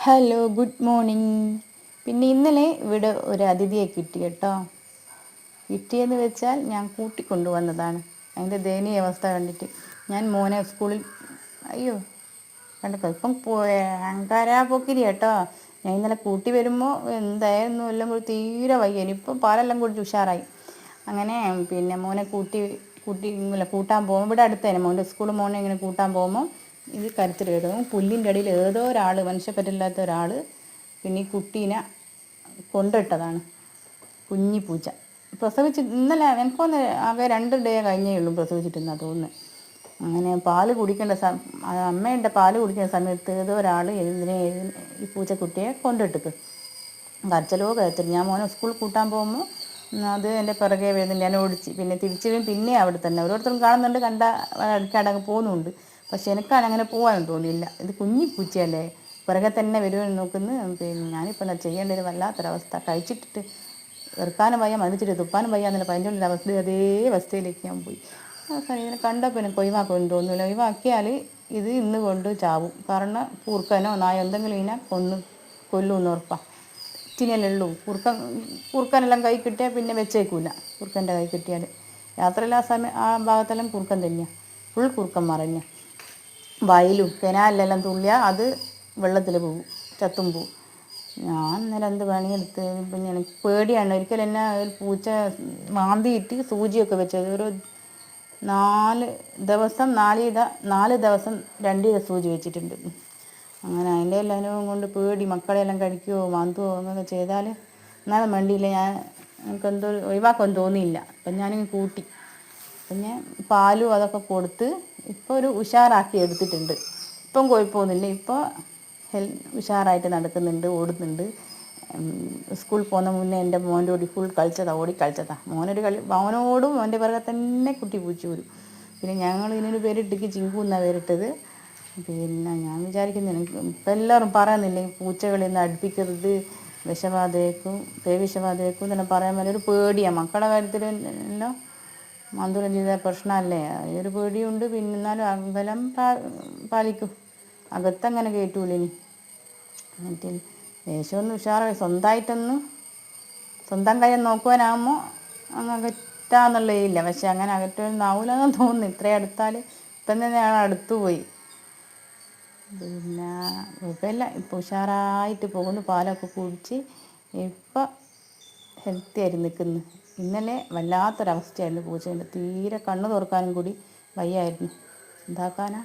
Hello, good morning. പിന്നെ ഇന്നലെ ഇവിടെ ഒരു അതിഥിയെ കിട്ടി കേട്ടോ. കിട്ടിയെന്ന് വെച്ചാൽ ഞാൻ കൂട്ടിക്കൊണ്ടുവന്നതാണ്. അതിൻ്റെ ദയനീയ അവസ്ഥ കണ്ടിട്ട് ഞാൻ മോനെ സ്കൂളിൽ അയ്യോ കണ്ടപ്പോൾ ഇപ്പം അഹങ്കാരാപോക്കിരി കേട്ടോ. ഞാൻ ഇന്നലെ കൂട്ടി വരുമ്പോൾ എന്തായിരുന്നു എല്ലാം കൂടി തീരെ വയ്യ. ഇനിയിപ്പം പാലെല്ലാം കുടിച്ച് ഉഷാറായി. അങ്ങനെ പിന്നെ മോനെ കൂട്ടാൻ പോകുമ്പോൾ ഇവിടെ അടുത്ത് തന്നെ മോൻ്റെ സ്കൂൾ മോനെ ഇങ്ങനെ കൂട്ടാൻ പോകുമ്പോൾ ഇത് കരുത്തിൽ എഴുതും പുല്ലിൻ്റെ അടിയിൽ ഏതോ ഒരാൾ മനുഷ്യപ്പറ്റില്ലാത്ത ഒരാൾ പിന്നെ ഈ കുട്ടീനെ കൊണ്ടിട്ടതാണ്. കുഞ്ഞി പൂച്ച പ്രസവിച്ച് ഇന്നലെ എനിക്കൊന്ന് ആകെ 2 ഡേ കഴിഞ്ഞേ ഉള്ളൂ പ്രസവിച്ചിട്ടെന്നാണ് തോന്നുന്നത്. അങ്ങനെ പാല് കുടിക്കേണ്ട അമ്മയുടെ പാല് കുടിക്കുന്ന സമയത്ത് ഏതോ ഒരാൾ ഈ പൂച്ചക്കുട്ടിയെ കൊണ്ടിട്ടിക്ക്. കരച്ചിൽ. ഞാൻ മോനെ സ്കൂളിൽ കൂട്ടാൻ പോകുമ്പോൾ അത് എൻ്റെ പിറകെ വരുന്നുണ്ട്. ഞാൻ ഓടിച്ച് പിന്നെ തിരിച്ച് പിന്നെ അവിടെ തന്നെ ഓരോരുത്തരും കാണുന്നുണ്ട്, അടുക്കടങ്ങ് പോകുന്നുണ്ട്. പക്ഷെ എനിക്കാണ് അങ്ങനെ പോകാനും തോന്നിയില്ല. ഇത് കുഞ്ഞി പൂച്ചയല്ലേ, പിറകെ തന്നെ വരുമെന്ന് നോക്കുന്നു. പിന്നെ ഞാനിപ്പോൾ എന്താ ചെയ്യേണ്ടത്? വല്ലാത്തൊരവസ്ഥ. കഴിച്ചിട്ടിട്ട് ഇറക്കാനും വയ്യ, മതിച്ചിട്ട് തുപ്പാനും വയ്യ എന്നുള്ള പതിൻ്റെ അവസ്ഥ. അതേ അവസ്ഥയിലേക്ക് ഞാൻ പോയി. ഇതിനെ കണ്ടപ്പോൾ എനിക്ക് ഒഴിവാക്കുമെന്ന് തോന്നുന്നില്ല. ഒഴിവാക്കിയാൽ ഇത് ഇന്ന് കൊണ്ട് ചാവും. കാരണം കൂർക്കനോ നായോ എന്തെങ്കിലും ഇതിനെ കൊല്ലുമെന്ന് ഉറപ്പാണ്. ഇച്ചിനെയല്ലേ ഉള്ളൂ. കുറുക്കനെല്ലാം കൈ കിട്ടിയാൽ പിന്നെ വെച്ചേക്കൂല. കുറുക്കൻ്റെ കൈ കിട്ടിയാൽ യാത്രയെല്ലാം ആ ഭാഗത്തെല്ലാം കുറുക്കൻ തന്നെയാണ്. ഫുൾ കുറുക്കന്മാർ തന്നെയാണ്. വയലും കനാലിലെല്ലാം തുള്ളിയാൽ അത് വെള്ളത്തിൽ പോകും, ചത്തും പോവും. ഞാൻ ഇന്നലെ എന്ത് പണിയെടുത്ത്. പിന്നെ എനിക്ക് പേടിയാണ്. ഒരിക്കലും എന്നെ ഒരു പൂച്ച മാന്തിയിട്ട് സൂചിയൊക്കെ വെച്ചത്. ഒരു 4 ദിവസം 2 സൂചി വെച്ചിട്ടുണ്ട്. അങ്ങനെ അതിൻ്റെ എല്ലാ അനുഭവം കൊണ്ട് പേടി. മക്കളെല്ലാം കഴിക്കുമോ മാന്തുമോ എന്നൊക്കെ ചെയ്താൽ എന്നാലും വേണ്ടിയില്ല. എനിക്കെന്തോ ഒഴിവാക്കാൻ തോന്നിയില്ല. അപ്പം ഞാനിങ്ങ് കൂട്ടി. അപ്പം ഞാൻ പാലും അതൊക്കെ കൊടുത്ത് ഇപ്പോൾ ഒരു ഉഷാറാക്കി എടുത്തിട്ടുണ്ട്. ഇപ്പം കുഴപ്പമൊന്നുമില്ല. ഇപ്പോൾ ഉഷാറായിട്ട് നടക്കുന്നുണ്ട്, ഓടുന്നുണ്ട്. സ്കൂളിൽ പോകുന്ന മുന്നേ എൻ്റെ മോൻ്റെ ഓടി കളിച്ചതാണ്. മോനോടും മോൻ്റെ പിറകെ തന്നെ കുട്ടി പൂച്ച വരും. പിന്നെ ഞങ്ങൾ ഇതിനൊരു പേരിട്ടിക്ക് ചിങ്കു എന്നാണ് പേരിട്ടത്. പിന്നെ ഞാൻ വിചാരിക്കുന്നു ഇപ്പം എല്ലാവരും പറയുന്നില്ലേ പൂച്ചകളിൽ നിന്ന് അടുപ്പിക്കരുത്, വിഷബാധയേക്കും പേവിഷബാധയേക്കും എന്നെല്ലാം പറയാൻ വേണ്ടി ഒരു പേടിയാണ്. മക്കളുടെ കാര്യത്തിൽ എല്ലാം മന്ദൂരം ചെയ്ത പ്രശ്നമല്ലേ, ഒരു പേടിയുണ്ട്. പിന്നെ എന്നാലും അകലം പാലിക്കും. അകത്തങ്ങനെ കയറ്റൂല. ഇനി എന്നിട്ട് ദേശമൊന്നും ഉഷാറായി സ്വന്തം കാര്യം നോക്കുവാനാകുമ്പോൾ അങ്ങ് അകറ്റാന്നുള്ളതില്ല. പക്ഷെ അങ്ങനെ അകറ്റുമെന്നാവില്ലെന്ന് തോന്നുന്നു. ഇത്രയും അടുത്താൽ ഇപ്പം തന്നെ ഞാൻ അടുത്തു പോയി. പിന്നെ കുഴപ്പമില്ല. ഇപ്പോൾ ഉഷാറായിട്ട് പോകുന്നു. പാലൊക്കെ കുടിച്ച് ഇപ്പം ഹെൽത്തി ആയിട്ട് നിൽക്കുന്നു. ഇന്നലെ വല്ലാത്തൊരവസ്ഥയായിരുന്നു പൂച്ചേൻ്റെ. തീരെ കണ്ണ് തുറക്കാനും കൂടി വയ്യായിരുന്നു. എന്താക്കാനാ.